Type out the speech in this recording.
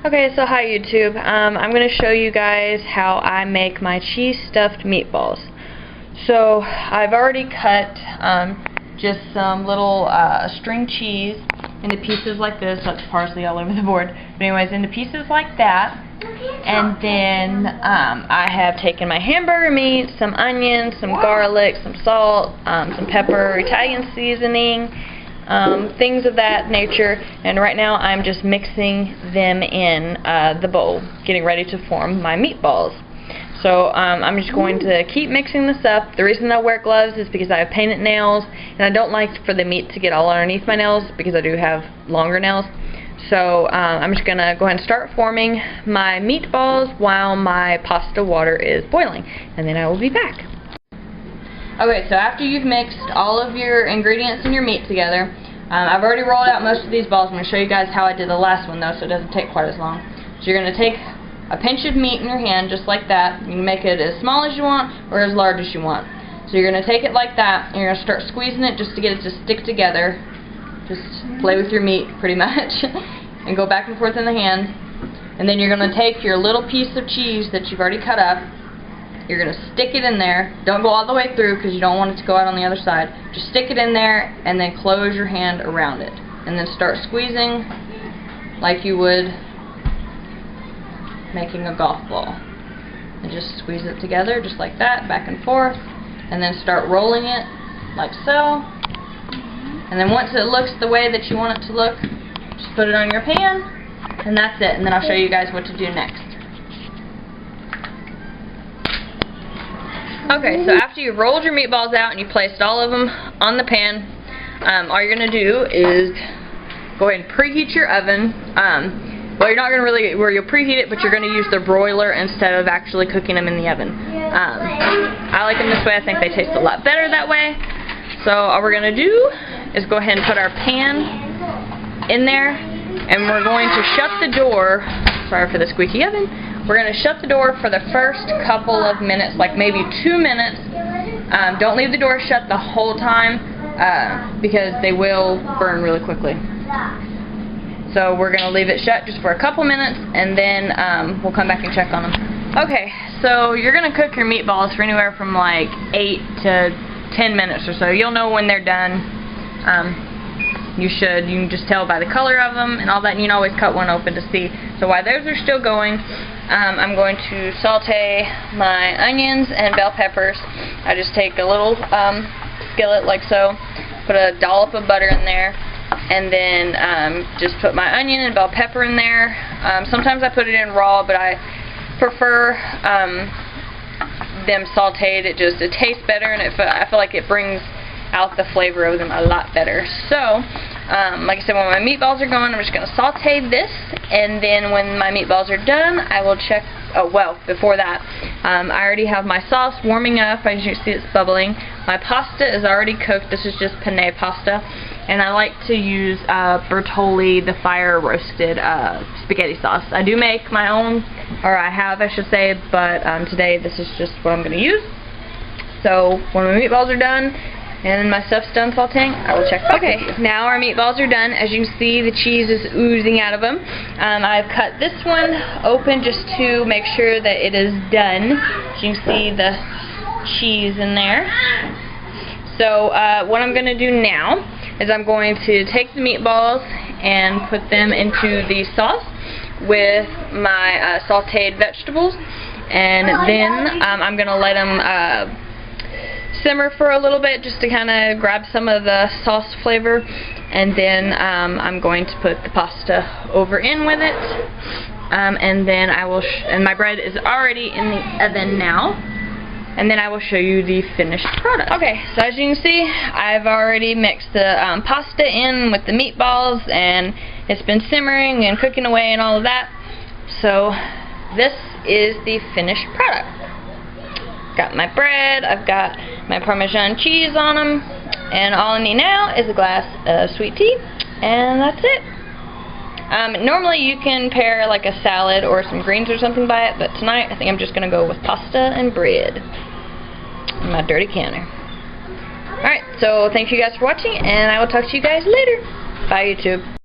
Okay, so hi YouTube. I'm going to show you guys how I make my cheese stuffed meatballs. So I've already cut just some little string cheese into pieces like this. That's parsley all over the board. But anyways, into pieces like that. And then I have taken my hamburger meat, some onions, some garlic, some salt, some pepper, Italian seasoning, things of that nature, and right now I'm just mixing them in the bowl, getting ready to form my meatballs. So I'm just going to keep mixing this up. The reason I wear gloves is because I have painted nails, and I don't like for the meat to get all underneath my nails because I do have longer nails. So I'm just going to go ahead and start forming my meatballs while my pasta water is boiling, and then I will be back. Okay, so after you've mixed all of your ingredients and your meat together, I've already rolled out most of these balls. I'm going to show you guys how I did the last one though, so it doesn't take quite as long. So you're going to take a pinch of meat in your hand, just like that. You can make it as small as you want or as large as you want. So you're going to take it like that, and you're going to start squeezing it just to get it to stick together. Just play with your meat, pretty much, and go back and forth in the hand. And then you're going to take your little piece of cheese that you've already cut up. You're going to stick it in there. Don't go all the way through because you don't want it to go out on the other side. Just stick it in there and then close your hand around it. And then start squeezing like you would making a golf ball. And just squeeze it together just like that, back and forth. And then start rolling it like so. And then once it looks the way that you want it to look, just put it on your pan. And that's it. And then I'll show you guys what to do next. Okay, so after you've rolled your meatballs out and you placed all of them on the pan, all you're going to do is go ahead and preheat your oven. Well, you're not going to really, where you'll preheat it, but you're going to use the broiler instead of actually cooking them in the oven. I like them this way. I think they taste a lot better that way. So all we're going to do is go ahead and put our pan in there, and we're going to shut the door. Sorry for the squeaky oven. We're going to shut the door for the first couple of minutes, like maybe 2 minutes. Don't leave the door shut the whole time because they will burn really quickly. So we're going to leave it shut just for a couple minutes, and then we'll come back and check on them. Okay, so you're going to cook your meatballs for anywhere from like 8 to 10 minutes or so. You'll know when they're done. You can just tell by the color of them and all that, and you can always cut one open to see. So while those are still going, I'm going to saute my onions and bell peppers. I just take a little skillet like so, put a dollop of butter in there, and then just put my onion and bell pepper in there. Sometimes I put it in raw, but I prefer them sauteed. It tastes better, and I feel like it brings out the flavor of them a lot better. So like I said, when my meatballs are going, I'm just going to saute this, and then when my meatballs are done, I will check. Oh well, before that, I already have my sauce warming up. As you can see, it's bubbling. My pasta is already cooked. This is just penne pasta, and I like to use Bertolli, the fire roasted spaghetti sauce. I do make my own, or I have, I should say, but today this is just what I'm going to use. So when my meatballs are done and my stuff's done sauteing, I will check back with you. Now our meatballs are done. As you can see, the cheese is oozing out of them. I've cut this one open just to make sure that it is done. As you can see the cheese in there. So what I'm going to do now is I'm going to take the meatballs and put them into the sauce with my sauteed vegetables, and then I'm going to let them simmer for a little bit just to kind of grab some of the sauce flavor, and then I'm going to put the pasta over in with it, and then I will and my bread is already in the oven now, and then I will show you the finished product. Okay, so as you can see, I've already mixed the pasta in with the meatballs, and it's been simmering and cooking away and all of that. So this is the finished product. Got my bread, I've got my Parmesan cheese on them, and all I need now is a glass of sweet tea, and that's it. Normally you can pair like a salad or some greens or something by it, but tonight I think I'm just going to go with pasta and bread in my dirty counter. Alright, so thank you guys for watching, and I will talk to you guys later. Bye, YouTube.